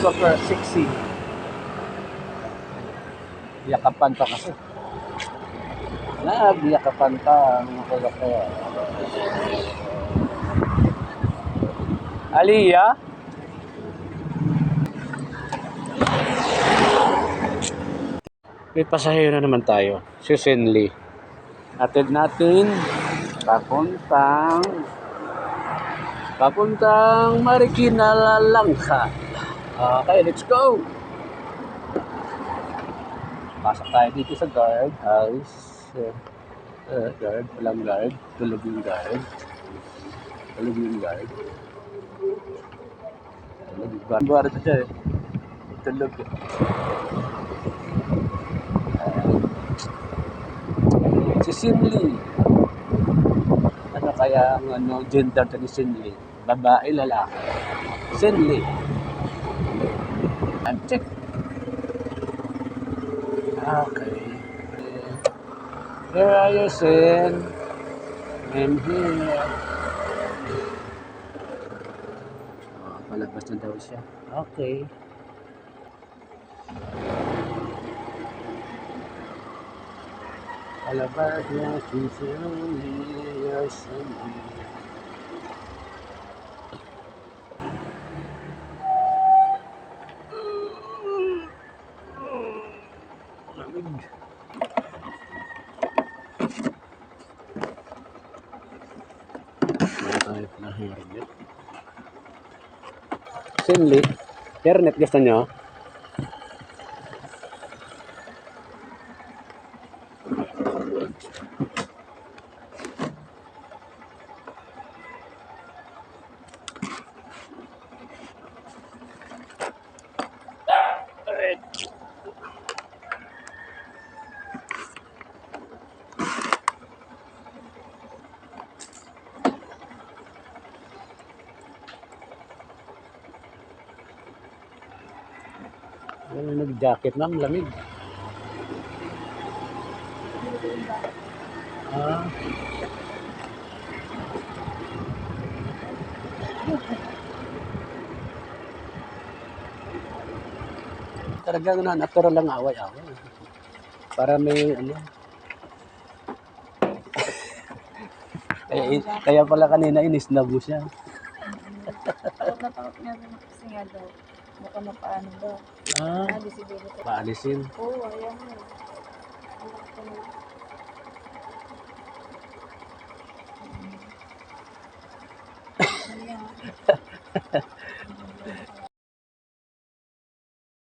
Super sexy. Yakapan pa kasi. Yakapan pa. Mga kaya. Aliyah? May pasahero naman tayo. Si Sinli. Atid natin papuntang Marikina Langka. Okay, let's go! Pasok tayo dito sa guard house. Guard, walang guard. Tulog yung guard. Tulog yung guard. Tulog yung guard. Guard siya eh. Tulog. Si Sinli. Ano kaya ang gender ni Sinli? Babae, lalaki. Sinli. Check. Okay. Where are you, Sin? I'm here. Palabas na daw siya. Okay. Palabas na sincerely, Sinli. Lamig. Tayo na hairnet. Sinli, hairnet gusto nyo? Nag-jacket ma'am, lamig. Talagang natural lang away-away. Para may ano. Kaya pala kanina inisnabo siya. Takot na takot nga rin kasi nga daw. Baka mapaano daw. Alisin dito. Paalisin. Oo, ayan mo. Ayan.